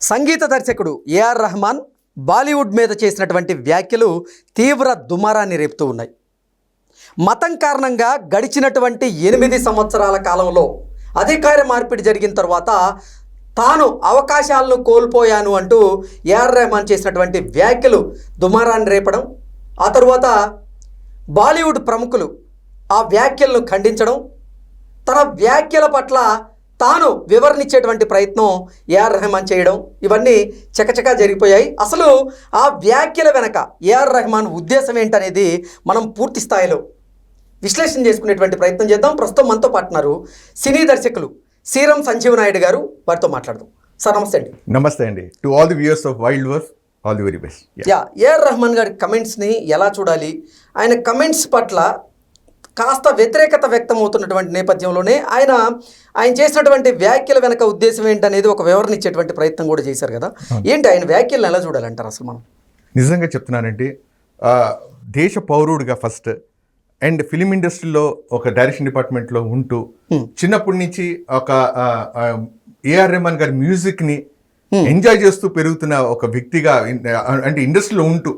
సంగీత దర్శకుడు ఏఆర్ రెహమాన్ బాలీవుడ్ మీద చేసినటువంటి వ్యాఖ్యలు తీవ్ర దుమారాన్ని రేపుతూ ఉన్నాయి. మతం కారణంగా గడిచినటువంటి 8 సంవత్సరాల కాలంలో అధికార మార్పిడి జరిగిన తర్వాత తాను అవకాశాలను కోల్పోయాను అంటూ ఏఆర్ రెహమాన్ చేసినటువంటి వ్యాఖ్యలు దుమారాన్ని రేపడం, ఆ తరువాత బాలీవుడ్ ప్రముఖులు ఆ వ్యాఖ్యలను ఖండించడం, తన వ్యాఖ్యల పట్ల తాను వివరణ ఇచ్చేటువంటి ప్రయత్నం ఏఆర్ రెహమాన్ చేయడం, ఇవన్నీ చకచకా జరిగిపోయాయి. అసలు ఆ వ్యాఖ్యల వెనక ఏఆర్ రెహమాన్ ఉద్దేశం ఏంటనేది మనం పూర్తి స్థాయిలో విశ్లేషణ చేసుకునేటువంటి ప్రయత్నం చేద్దాం. ప్రస్తుతం మనతో పాటున్నారు సినీ దర్శకులు శ్రీరామ్ సంజీవ్ నాయుడు గారు. వారితో మాట్లాడదాం. సార్ నమస్తే అండి. నమస్తే అండి. To all the viewers of wild వర్స్, all the very best. AR Rahman గారి కమెంట్స్ని ఎలా చూడాలి? ఆయన కమెంట్స్ పట్ల కాస్త వ్యతిరేకత వ్యక్తం అవుతున్నటువంటి నేపథ్యంలోనే ఆయన చేసినటువంటి వ్యాఖ్యల వెనక ఉద్దేశం ఏంటనేది ఒక వివరణ ఇచ్చేటువంటి ప్రయత్నం కూడా చేశారు కదా. ఏంటి ఆయన వ్యాఖ్యలను ఎలా చూడాలంటారు అసలు మనం? నిజంగా చెప్తున్నానండి, దేశ పౌరుడిగా ఫస్ట్ అండ్ ఫిలిం ఇండస్ట్రీలో ఒక డైరెక్షన్ డిపార్ట్మెంట్లో ఉంటూ చిన్నప్పటి నుంచి ఒక ఏఆర్ రెహమాన్ గారి మ్యూజిక్ని ఎంజాయ్ చేస్తూ పెరుగుతున్న ఒక వ్యక్తిగా, అంటే ఇండస్ట్రీలో ఉంటూ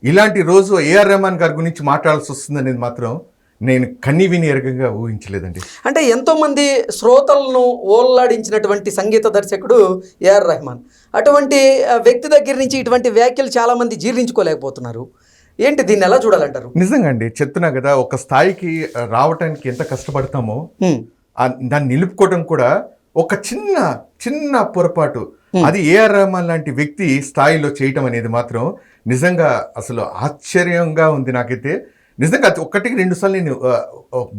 ఇలాంటి రోజు ఏఆర్ రెహమాన్ గారి గురించి మాట్లాడాల్సి వస్తుందనేది మాత్రం నేను కన్నీ విని ఎరగంగా ఊహించలేదండి. అంటే ఎంతోమంది శ్రోతలను ఓల్లాడించినటువంటి సంగీత దర్శకుడు ఏఆర్ రెహమాన్. అటువంటి వ్యక్తి దగ్గర నుంచి ఇటువంటి వ్యాఖ్యలు చాలామంది జీర్ణించుకోలేకపోతున్నారు. ఏంటి, దీన్ని ఎలా చూడాలంటారు? నిజంగా అండి, చెప్తున్నా కదా, ఒక స్థాయికి రావటానికి ఎంత కష్టపడతామో దాన్ని నిలుపుకోవడం కూడా ఒక చిన్న చిన్న పొరపాటు, అది ఏఆర్ రెహమాన్ లాంటి వ్యక్తి స్థాయిలో చేయటం అనేది మాత్రం నిజంగా అసలు ఆశ్చర్యంగా ఉంది నాకైతే. నిజంగా ఒకటికి 2 సార్లు నేను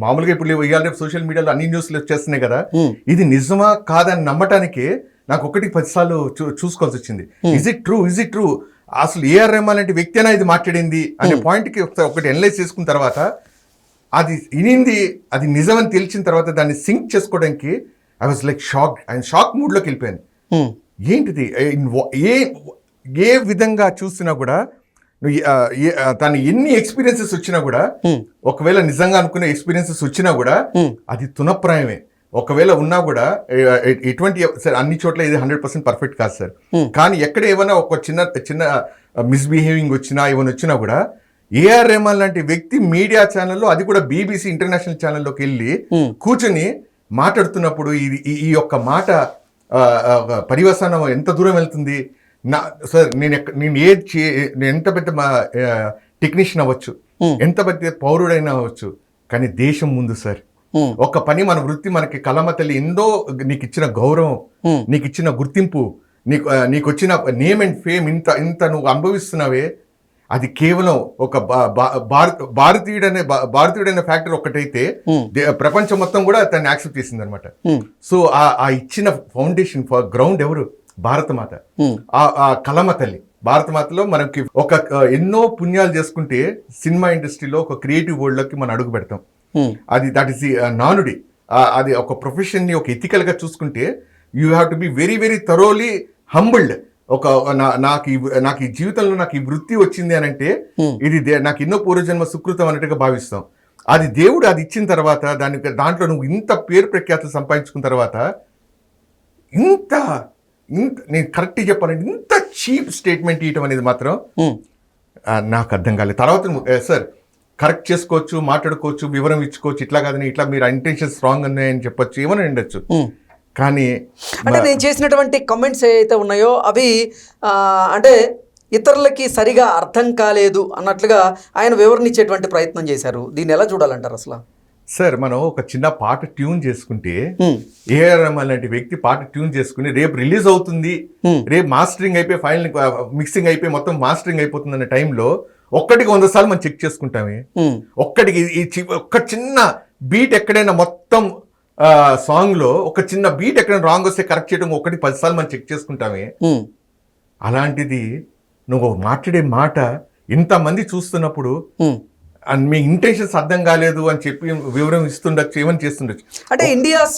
మామూలుగా ఇప్పుడు ఇవాళ సోషల్ మీడియాలో అన్ని న్యూస్లు వచ్చేస్తున్నాయి కదా, ఇది నిజమా కాదని నమ్మటానికి నాకు 1-10 సార్లు చూసుకోవాల్సి వచ్చింది. ఇజ్ ఇట్ ట్రూ, అసలు ఏఆర్ రెహమాన్ లాంటి వ్యక్తి అయినా ఇది మాట్లాడింది అనే పాయింట్కి ఒకటి అనలైజ్ చేసుకున్న తర్వాత అది వినింది, అది నిజమని తెలిసిన తర్వాత దాన్ని సింక్ చేసుకోవడానికి ఐ వాజ్ లైక్ షాక్. ఆయన షాక్ మూడ్లోకి వెళ్ళిపోయాను. ఏంటిది, ఏ విధంగా చూసినా కూడా తను ఎన్ని ఎక్స్పీరియన్సెస్ వచ్చినా కూడా, ఒకవేళ నిజంగా అనుకునే ఎక్స్పీరియన్సెస్ వచ్చినా కూడా అది తునప్రాయమే. ఒకవేళ ఉన్నా కూడా ఎటువంటి సార్ అన్ని చోట్ల ఇది 100% పర్ఫెక్ట్ కాదు సార్. కానీ ఎక్కడ ఏమైనా ఒక చిన్న మిస్బిహేవింగ్ వచ్చినా ఏమైనా వచ్చినా కూడా ఏఆర్ రెహమాన్ లాంటి వ్యక్తి మీడియా ఛానల్లో, అది కూడా BBC ఇంటర్నేషనల్ ఛానల్లోకి వెళ్ళి కూర్చొని మాట్లాడుతున్నప్పుడు ఈ యొక్క మాట పరివసానం ఎంత దూరం వెళ్తుంది. సార్ నేను ఎంత పెద్ద టెక్నీషియన్ అవ్వచ్చు, ఎంత పెద్ద పౌరుడైనా అవ్వచ్చు, కానీ దేశం ముందు సార్ ఒక పని, మన వృత్తి, మనకి కలమ తల్లి ఎంతో నీకు ఇచ్చిన గౌరవం, నీకు ఇచ్చిన గుర్తింపు, నీకు వచ్చిన నేమ్ అండ్ ఫేమ్ ఇంత నువ్వు అనుభవిస్తున్నావే, అది కేవలం ఒక భారతీయుడైన ఫ్యాక్టర్ ఒక్కటైతే ప్రపంచం మొత్తం కూడా తను యాక్సెప్ట్ చేసింది అనమాట. సో ఆ ఇచ్చిన ఫౌండేషన్ ఫర్ గ్రౌండ్ ఎవరు? భారతమాత, ఆ కలమ తల్లి. భారతమాతలో మనకి ఒక ఎన్నో పుణ్యాలు చేసుకుంటే సినిమా ఇండస్ట్రీలో ఒక క్రియేటివ్ వరల్డ్ లోకి మనం అడుగు పెడతాం. దట్ ఈస్ ది నానుడి. అది ఒక ప్రొఫెషన్ ని ఒక ఎథికల్ గా చూసుకుంటే you have to be very very thoroughly humbled. నాకు ఈ జీవితంలో నాకు ఈ వృత్తి వచ్చింది అని అంటే ఇది నాకు ఎన్నో పూర్వజన్మ సుకృతం అన్నట్టుగా భావిస్తాం. అది దేవుడు అది ఇచ్చిన తర్వాత దాంట్లో నువ్వు ఇంత పేరు ప్రఖ్యాతులు సంపాదించుకున్న తర్వాత నేను కరెక్ట్ చెప్పాలంటే ఇంత చీప్ స్టేట్మెంట్ ఇవ్వటం అనేది మాత్రం నాకు అర్థం కాలేదు. తర్వాత సార్ కరెక్ట్ చేసుకోవచ్చు, మాట్లాడుకోవచ్చు, వివరం ఇచ్చుకోవచ్చు, ఇట్లా కాదని ఇట్లా మీరు ఇంటెన్షన్స్ రాంగ్ ఉన్నాయని చెప్పొచ్చు, ఏమైనా ఉండొచ్చు. కానీ అంటే నేను చేసినటువంటి కమెంట్స్ ఏవైతే ఉన్నాయో అవి అంటే ఇతరులకి సరిగా అర్థం కాలేదు అన్నట్లుగా ఆయన వివరణ ఇచ్చేటువంటి ప్రయత్నం చేశారు. దీన్ని ఎలా చూడాలంటారు అసలు? సార్, మనం ఒక చిన్న పాట ట్యూన్ చేసుకుంటే, ఏఆర్ రెహమాన్ లాంటి వ్యక్తి పాట ట్యూన్ చేసుకుని రేపు రిలీజ్ అవుతుంది, రేపు మాస్టరింగ్ అయిపోయి ఫైనల్ మిక్సింగ్ అయిపోయి మొత్తం మాస్టరింగ్ అయిపోతుంది అనే టైంలో 100 సార్లు మనం చెక్ చేసుకుంటామే. ఒక్క చిన్న బీట్ ఎక్కడైనా మొత్తం సాంగ్ లో ఒక చిన్న బీట్ ఎక్కడైనా రాంగ్ వస్తే కరెక్ట్ చేయడం 10 సార్లు మనం చెక్ చేసుకుంటామే. అలాంటిది నువ్వు మాట్లాడే మాట ఇంతమంది చూస్తున్నప్పుడు మీ ఇంటెన్షన్స్ అర్థం కాలేదు అని చెప్పి వివరం ఇస్తుండొచ్చు, ఏమని చేస్తుండొచ్చు. అంటే ఇండియాస్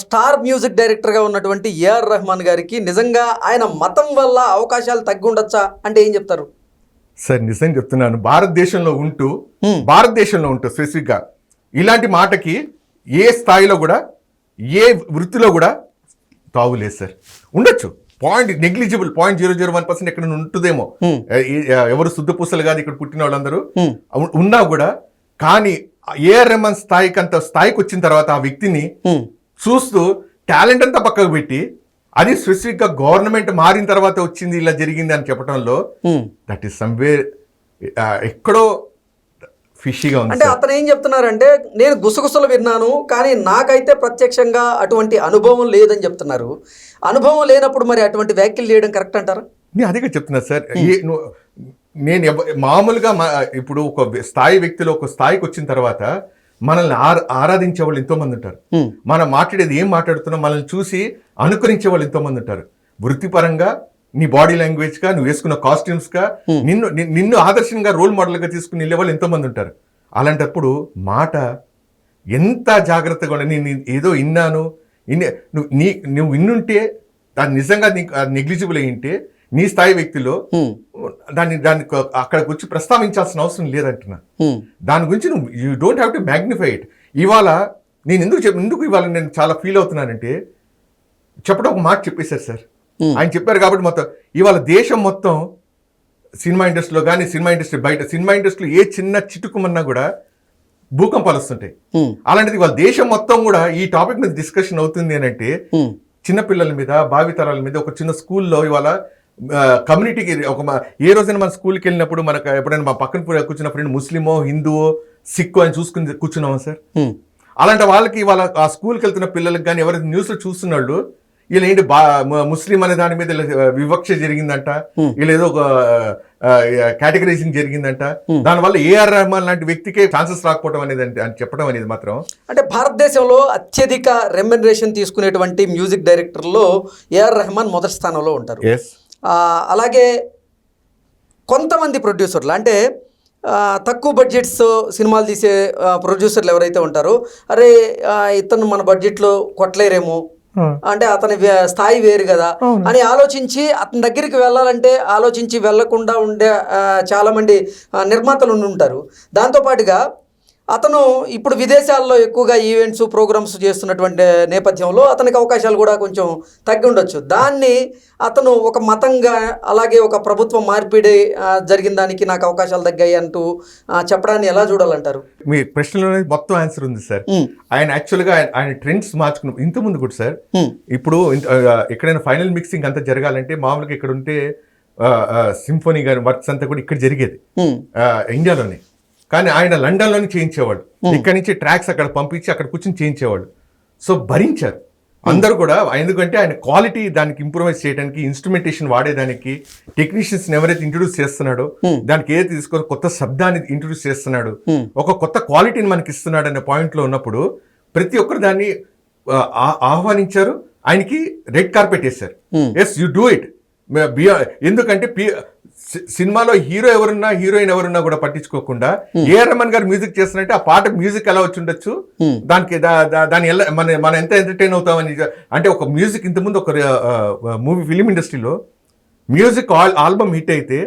స్టార్ మ్యూజిక్ డైరెక్టర్ గా ఉన్నటువంటి ఏఆర్ రెహమాన్ గారికి నిజంగా ఆయన మతం వల్ల అవకాశాలు తగ్గి ఉండొచ్చా అంటే ఏం చెప్తారు? సార్, నిజం చెప్తున్నాను, భారతదేశంలో ఉంటూ స్పెసిఫిక్ గా ఇలాంటి మాటకి ఏ స్థాయిలో కూడా ఏ వృత్తిలో కూడా తావులేదు సార్. ఉండొచ్చు, నెగ్లిజిబుల్ 0.001% ఎక్కడ ఉంటుందేమో, ఎవరు శుద్ధ పూసలు కాదు ఇక్కడ పుట్టిన వాళ్ళందరూ ఉన్నా కూడా. కానీ ఏఆర్ రెహమాన్ స్థాయికి వచ్చిన తర్వాత ఆ వ్యక్తిని చూస్తూ టాలెంట్ అంతా పక్కకు పెట్టి అది స్పెసిఫిక్ గా గవర్నమెంట్ మారిన తర్వాత వచ్చింది ఇలా జరిగింది అని చెప్పడంలో దట్ ఈస్ సమ్వేర్ ఎక్కడో ఫిషీగా ఉంది. అంటే అతను ఏం చెప్తున్నారంటే నేను గుసగుసలు విన్నాను కానీ నాకైతే ప్రత్యక్షంగా అటువంటి అనుభవం లేదని చెప్తున్నారు. అనుభవం లేనప్పుడు మరి అటువంటి వ్యాఖ్యలు చేయడం కరెక్ట్ అంటారా? నేను అదే చెప్తున్నా సార్. నేను మామూలుగా ఇప్పుడు ఒక వ్యక్తిలో ఒక స్థాయికి వచ్చిన తర్వాత మనల్ని ఆరాధించే వాళ్ళు ఎంతో మంది ఉంటారు. మనం మాట్లాడేది ఏం మాట్లాడుతున్నాం మనల్ని చూసి అనుకరించే వాళ్ళు ఎంతో మంది ఉంటారు. వృత్తిపరంగా నీ బాడీ లాంగ్వేజ్ గా, నువ్వు వేసుకున్న కాస్ట్యూమ్స్ గా, నిన్ను ఆదర్శంగా రోల్ మోడల్ గా తీసుకుని వెళ్ళే వాళ్ళు ఎంతో మంది ఉంటారు. అలాంటప్పుడు మాట ఎంత జాగ్రత్తగా ఉండాలి. నేను ఏదో విన్నాను, నువ్వు విన్నుంటే దాన్ని నిజంగా నీకు నెగ్లిజిబుల్ అయ్యింటే నీ స్థాయి వ్యక్తిలో దాన్ని అక్కడికి వచ్చి ప్రస్తావించాల్సిన అవసరం లేదంటున్నా. దాని గురించి నువ్వు you don't have to magnify it. ఇవాళ నేను ఎందుకు ఇవాళ నేను చాలా ఫీల్ అవుతున్నానంటే చెప్పడం ఒక మాట చెప్పేశారు సార్. ఆయన చెప్పారు కాబట్టి మొత్తం ఇవాళ దేశం మొత్తం సినిమా ఇండస్ట్రీలో కానీ, సినిమా ఇండస్ట్రీ బయట, సినిమా ఇండస్ట్రీలో ఏ చిన్న చిటుకుమన్నా కూడా భూకంపాలు వస్తుంటాయి. అలాంటిది ఇవాళ దేశం మొత్తం కూడా ఈ టాపిక్ మీద డిస్కషన్ అవుతుంది అని అంటే చిన్నపిల్లల మీద, భావితరాల మీద ఒక చిన్న స్కూల్లో ఇవాళ కమ్యూనిటీకి ఏ రోజైనా మన స్కూల్కి వెళ్ళినప్పుడు మనకు ఎప్పుడైనా మా పక్కన కూర్చున్న ఫ్రెండ్ ముస్లిమో, హిందువో, సిక్కో అని చూసుకుని కూర్చున్నామా సార్? అలాంటి వాళ్ళకి ఇవాళ ఆ స్కూల్కి వెళ్తున్న పిల్లలకి కానీ ఎవరైతే న్యూస్లో చూస్తున్నాళ్ళు వీళ్ళు ఏంటి ముస్లిం అనే దాని మీద వివక్ష జరిగిందంట, వీళ్ళు ఏదో ఒక కేటగరైజింగ్ జరిగిందంట, దానివల్ల ఏఆర్ రెహమాన్ లాంటి వ్యక్తికే ఛాన్సెస్ రాకపోవడం అనేది అని చెప్పడం అనేది మాత్రం. అంటే భారతదేశంలో అత్యధిక రెమ్యునరేషన్ తీసుకునేటువంటి మ్యూజిక్ డైరెక్టర్లో ఏఆర్ రెహమాన్ మొదటి స్థానంలో ఉంటారు. అలాగే కొంతమంది ప్రొడ్యూసర్లు అంటే తక్కువ బడ్జెట్స్ సినిమాలు తీసే ప్రొడ్యూసర్లు ఎవరైతే ఉంటారో, అరే ఇతను మన బడ్జెట్లో కొట్టలేరేమో, అంటే అతని స్థాయి వేరు కదా అని ఆలోచించి అతని దగ్గరికి వెళ్ళాలంటే ఆలోచించి వెళ్లకుండా ఉండే చాలా మంది నిర్మాతలు ఉంటారు. దాంతోపాటుగా అతను ఇప్పుడు విదేశాల్లో ఎక్కువగా ఈవెంట్స్, ప్రోగ్రామ్స్ చేస్తున్నటువంటి నేపథ్యంలో అతనికి అవకాశాలు కూడా కొంచెం తగ్గి ఉండొచ్చు. దాన్ని అతను ఒక మతంగా, అలాగే ఒక ప్రభుత్వ మార్పిడి జరిగిన దానికి నాకు అవకాశాలు తగ్గాయి అంటూ చెప్పడాన్ని ఎలా చూడాలంటారు? మీ ప్రశ్నలోనే మొత్తం ఆన్సర్ ఉంది సార్. ఆయన యాక్చువల్గా ఆయన ట్రెండ్స్ మార్చుకున్న ఇంతకుముందు కూడా సార్, ఇప్పుడు ఎక్కడైనా ఫైనల్ మిక్సింగ్ అంతా జరగాలంటే మామూలుగా ఇక్కడ ఉంటే సింఫోనీ గారి వర్క్స్ అంతా కూడా ఇక్కడ జరిగేది ఇండియాలోనే. కానీ ఆయన లండన్లోనే చేయించేవాడు, ఇక్కడ నుంచి ట్రాక్స్ అక్కడ పంపించి అక్కడ కూర్చొని చేయించేవాడు. సో భరించారు అందరూ కూడా, ఎందుకంటే ఆయన క్వాలిటీ దానికి ఇంప్రూవైజ్ చేయడానికి, ఇన్స్ట్రుమెంటేషన్ వాడేదానికి, టెక్నీషియన్స్ ఎవరైతే ఇంట్రొడ్యూస్ చేస్తున్నాడో దానికి ఏదైతే తీసుకొని కొత్త శబ్దాన్ని ఇంట్రొడ్యూస్ చేస్తున్నాడు, ఒక కొత్త క్వాలిటీని మనకి ఇస్తున్నాడు అనే పాయింట్లో ఉన్నప్పుడు ప్రతి ఒక్కరు దాన్ని ఆహ్వానించారు. ఆయనకి రెడ్ కార్పెట్ వేశారు. Yes you do it. ఎందుకంటే సినిమాలో హీరో ఎవరున్నా, హీరోయిన్ ఎవరున్నా కూడా పట్టించుకోకుండా ఏఆర్ రెహమాన్ గారు మ్యూజిక్ చేస్తున్నట్టే ఆ పాట మ్యూజిక్ ఎలా వచ్చి ఉండొచ్చు, దానికి దాని ఎలా మనం ఎంత ఎంటర్టైన్ అవుతామని. అంటే ఒక మ్యూజిక్ ఇంతకుముందు ఒక మూవీ ఫిలిం ఇండస్ట్రీలో మ్యూజిక్ ఆల్బమ్ హిట్ అయితే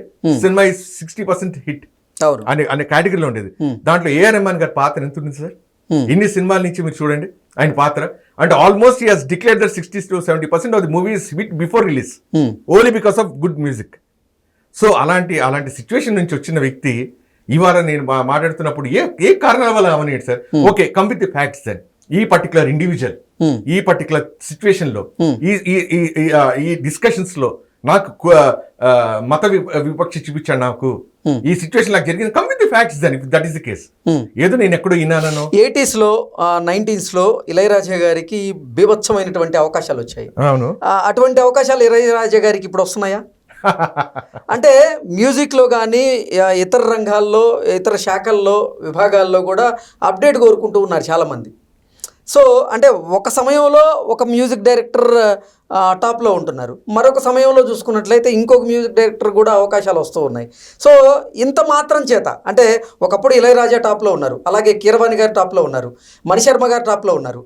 సినిమా 60% హిట్ అనే కేటగిరీలో ఉండేది. దాంట్లో ఏఆర్ రెహమాన్ గారి పాత్ర ఎంత ఉంది సార్? ఇన్ని సినిమాల నుంచి మీరు చూడండి ఆయన పాత్ర. అంటే almost he has declared that 60 to 70% of the movie is hit before release only because of good music. So అలాంటి సిచ్యువేషన్ నుంచి వచ్చిన వ్యక్తి ఇవాళ నేను మాట్లాడుతున్నప్పుడు ఏ కారణాల వల్ల అవనేది sir? Okay, come with the facts sir. ఈ పర్టికులర్ ఇండివిజువల్ ఈ పర్టికులర్ సిచ్యువేషన్ లో ఈ డిస్కషన్స్ లో నాకు మత విపక్ష చూపించాడు, నాకు ఈ సిచ్యువేషన్ నాకు జరిగింది. Come with the facts then if that is the case. ఏదో నేను ఎక్కడో విన్నాను. 80s లో 90s లో ఇళయరాజా గారికి బీభత్సమైనటువంటి అవకాశాలు వచ్చాయి. అవును, అటువంటి అవకాశాలు ఇళయరాజా గారికి ఇప్పుడు వస్తున్నాయా? అంటే మ్యూజిక్లో కానీ ఇతర రంగాల్లో, ఇతర శాఖల్లో, విభాగాల్లో కూడా అప్డేట్ కోరుకుంటూ ఉన్నారు చాలామంది. సో అంటే ఒక సమయంలో ఒక మ్యూజిక్ డైరెక్టర్ టాప్లో ఉంటున్నారు, మరొక సమయంలో చూసుకున్నట్లయితే ఇంకొక మ్యూజిక్ డైరెక్టర్ కూడా అవకాశాలు వస్తూ ఉన్నాయి. సో ఇంత మాత్రం చేత అంటే ఒకప్పుడు ఇళయరాజా టాప్లో ఉన్నారు, అలాగే కీరవాణి గారు టాప్లో ఉన్నారు, మణిశర్మ గారు టాప్లో ఉన్నారు,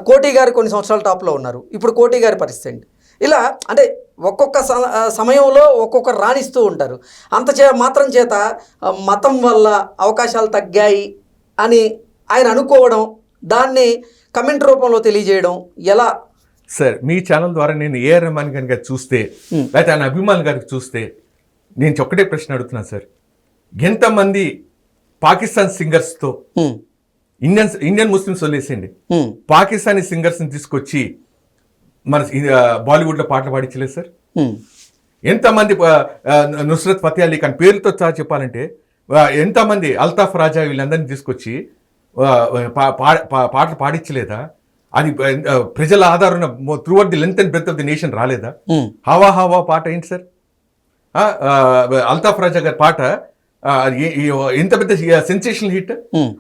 కోటి గారు కొన్ని సంవత్సరాల టాప్లో ఉన్నారు, ఇప్పుడు కోటి గారి పరిస్థితి. ఇలా అంటే ఒక్కొక్క సమయంలో ఒక్కొక్కరు రాణిస్తూ ఉంటారు. మాత్రం చేత మతం వల్ల అవకాశాలు తగ్గాయి అని ఆయన అనుకోవడం, దాన్ని కమెంట్ రూపంలో తెలియజేయడం ఎలా సార్ మీ ఛానల్ ద్వారా నేను ఏఆర్ రెహమాన్ గారికి చూస్తే లేకపోతే ఆయన అభిమానులు గారికి చూస్తే నేను ఒక్కటే ప్రశ్న అడుగుతున్నాను సార్. ఎంతమంది పాకిస్తాన్ సింగర్స్తో ఇండియన్ ముస్లిమ్స్ వదిలేసేయండి, పాకిస్తానీ సింగర్స్ని తీసుకొచ్చి మన బాలీవుడ్లో పాటలు పాడించలేదు సార్. ఎంతమంది నుస్రత్ ఫతే అలీ ఖాన్ పేరుతో సహా చెప్పాలంటే ఎంతమంది అల్తాఫ్ రాజా వీళ్ళందరినీ తీసుకొచ్చి పాటలు పాడించలేదా? అది ప్రజల ఆధారణ throughout the length and breadth of the nation రాలేదా? హవా హవా పాట ఏంటి సార్? అల్తాఫ్ రాజా గారి పాట ఎంత పెద్ద సెన్సేషనల్ హిట్.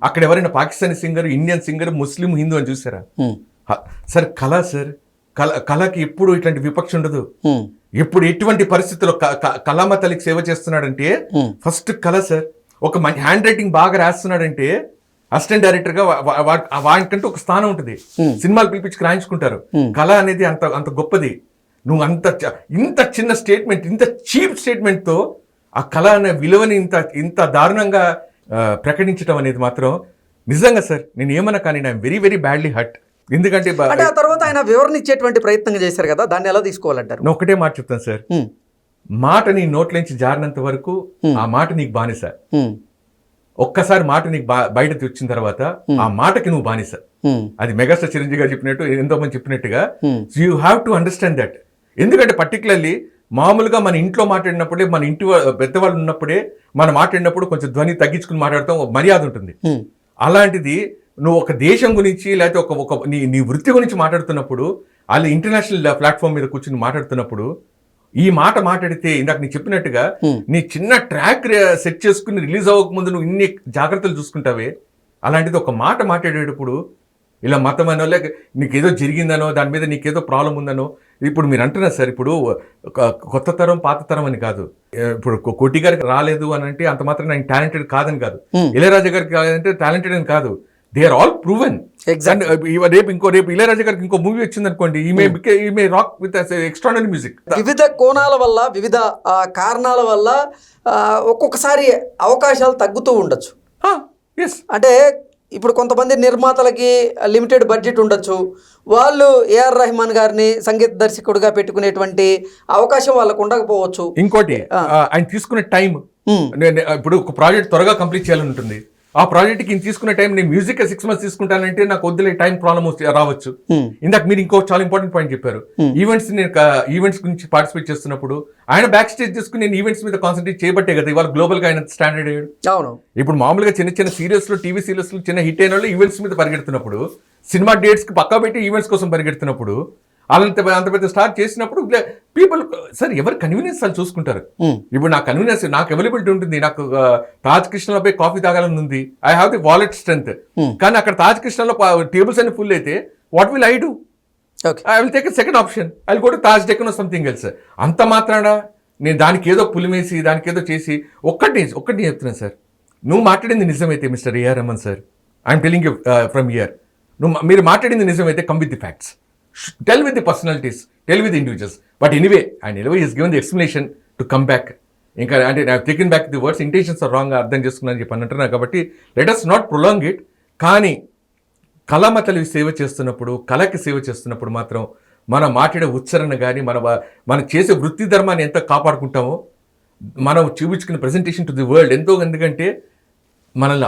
అక్కడ ఎవరైనా పాకిస్తానీ సింగర్, ఇండియన్ సింగర్, ముస్లిం, హిందూ అని చూసారా? సార్ కళ సార్, కళకి ఎప్పుడు ఇట్లాంటి విపక్ష ఉండదు. ఎప్పుడు ఎటువంటి పరిస్థితుల్లో కళామ తల్లికి సేవ చేస్తున్నాడంటే ఫస్ట్ కళ సార్. ఒక హ్యాండ్ రైటింగ్ బాగా రాస్తున్నాడంటే అసిస్టెంట్ డైరెక్టర్ గా వాడికంటే ఒక స్థానం ఉంటుంది. సినిమాలు పిలిపించుకు రాయించుకుంటారు. కళ అనేది అంత గొప్పది. నువ్వు ఇంత చిన్న స్టేట్మెంట్, ఇంత చీప్ స్టేట్మెంట్ తో ఆ కళ అనే విలువని ఇంత దారుణంగా ప్రకటించడం అనేది మాత్రం నిజంగా సార్ నేను ఏమన్నా కానీ I'm very very badly hurt. ఎందుకంటే ఆ తర్వాత ఆయన వివరణ ఇచ్చేటువంటి ప్రయత్నం చేశారు కదా, దాన్ని ఎలా తీసుకోవాలంటారు? నేను ఒకటే మాట చెప్తాను సార్, మాట నీ నోట్లోంచి జారినంత వరకు ఆ మాట నీకు బానిస. ఒక్కసారి మాట నీకు బయట వచ్చిన తర్వాత ఆ మాటకి నువ్వు బానిస. అది మెగాస్టార్ చిరంజీవి గారు చెప్పినట్టు, ఎంతో మంది చెప్పినట్టుగా you have to understand that. ఎందుకంటే పర్టికులర్లీ మామూలుగా మన ఇంట్లో మాట్లాడినప్పుడే, మన ఇంటి పెద్దవాళ్ళు ఉన్నప్పుడే మనం మాట్లాడినప్పుడు కొంచెం ధ్వని తగ్గించుకుని మాట్లాడతాం, మర్యాద ఉంటుంది. అలాంటిది నువ్వు ఒక దేశం గురించి లేకపోతే ఒక నీ వృత్తి గురించి మాట్లాడుతున్నప్పుడు, వాళ్ళు ఇంటర్నేషనల్ ప్లాట్ఫామ్ మీద కూర్చుని మాట్లాడుతున్నప్పుడు ఈ మాట మాట్లాడితే, ఇందాక నీకు చెప్పినట్టుగా నీ చిన్న ట్రాక్ సెట్ చేసుకుని రిలీజ్ అవ్వక ముందు నువ్వు ఇన్ని జాగ్రత్తలు చూసుకుంటావే, అలాంటిది ఒక మాట మాట్లాడేటప్పుడు ఇలా మతం అనో లేక నీకేదో జరిగిందనో దాని మీద నీకేదో ప్రాబ్లం ఉందనో, ఇప్పుడు మీరు అంటున్నారు సార్, ఇప్పుడు కొత్త తరం పాత తరం అని కాదు. ఇప్పుడు కోటి గారికి రాలేదు అని అంటే అంత మాత్రం ఆయన టాలెంటెడ్ కాదని కాదు, ఇళయరాజా గారికి కాదంటే టాలెంటెడ్ అని కాదు. They are all proven. రేపు ఇళయరాజా గారికి ఇంకో మూవీ వచ్చింది అనుకోండి, ఈమె రాక్ విత్ ఎక్స్ట్రాడినరీ మ్యూజిక్. వివిధ కోణాల వల్ల, వివిధ కారణాల వల్ల ఒక్కొక్కసారి అవకాశాలు తగ్గుతూ ఉండొచ్చు. అంటే ఇప్పుడు కొంతమంది నిర్మాతలకి లిమిటెడ్ బడ్జెట్ ఉండొచ్చు, వాళ్ళు ఏఆర్ రెహమాన్ గారిని సంగీత దర్శకుడిగా పెట్టుకునేటువంటి అవకాశం వాళ్ళకు ఉండకపోవచ్చు. ఇంకోటి ఆయన తీసుకునే టైం, ఇప్పుడు ఒక ప్రాజెక్ట్ త్వరగా కంప్లీట్ చేయాలని ఉంటుంది. ఆ ప్రాజెక్ట్కి తీసుకునే టైం నేను మ్యూజిక్ 6 months తీసుకుంటానంటే నాకు వద్దులే టైం ప్రాబ్లమ్ రావచ్చు. ఇందాక మీరు ఇంకో చాలా ఇంపార్టెంట్ పాయింట్ చెప్పారు, ఈవెంట్స్ గురించి పార్టిసిపేట్ చేస్తున్నప్పుడు ఆయన బ్యాక్ స్టేజ్ తీసుకుని నేను ఈవెంట్స్ మీద కాన్సన్ట్రేట్ చేయబట్టే కదా ఇవాళ గ్లోబల్ గా ఆయన స్టాండర్డ్ అయ్యాడు. అవును, ఇప్పుడు మామూలుగా చిన్న సీరియల్స్ లో, టీవీ సీరియల్స్ లో చిన్న హిట్ అయిన వాళ్ళు ఈవెంట్స్ మీద పరిగెడుతున్నప్పుడు, సినిమా డేట్స్ కి పక్కా పెట్టి ఈవెంట్స్ కోసం పరిగెడుతున్నప్పుడు, అంత పెద్ద స్టార్ట్ చేసినప్పుడు పీపుల్ సార్ ఎవరు కన్వీనియన్స్ వాళ్ళు చూసుకుంటారు. ఇప్పుడు నా కన్వీనియన్స్, నాకు అవైలబిలిటీ ఉంటుంది. నాకు తాజ్ కృష్ణలో పోయి కాఫీ తాగాలని ఉంది, I have the wallet strength. కానీ అక్కడ తాజ్ కృష్ణలో టేబుల్స్ అన్ని ఫుల్ అయితే what will I do? I will take second option, I will go to Taj Deccan something else. అంత మాత్రాన నేను దానికి ఏదో పులిమేసి దానికి ఏదో చేసి ఒక్కటి చెప్తున్నాను సార్, నువ్వు మాట్లాడింది నిజమైతే mister AR Rahman sir, I'm telling you from here, మీరు మాట్లాడింది నిజమైతే come with the facts, tell with the personalities, tell with the individuals. But anyway he has given the explanation to come back. ఇంకా అంటే I have taken back the words, intentions are wrong అర్థం చేసుకున్నాను చెప్పి అంటున్నారు. కాబట్టి let us not prolong it. కానీ కళామతలి సేవ చేస్తున్నప్పుడు, కళకి సేవ చేస్తున్నప్పుడు మాత్రం మనం మాట్లాడే ఉచ్చారణ కానీ మనం చేసే వృత్తి ధర్మాన్ని ఎంత కాపాడుకుంటామో, మనం చూపించుకునే ప్రెజెంటేషన్ టు ది వరల్డ్ ఎంతో. ఎందుకంటే మనల్ని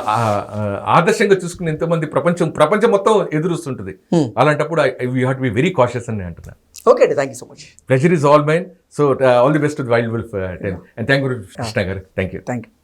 ఆదర్శంగా చూసుకుని ఎంతోమంది ప్రపంచం మొత్తం ఎదురుస్తుంటుంది. అలాంటప్పుడు we have to be very cautious అని అంటున్నాను. ఓకే అండి, thank you so much. Pleasure is all mine. So all the best to Wild Wolf 10 and thank you Krishna garu. Thank you.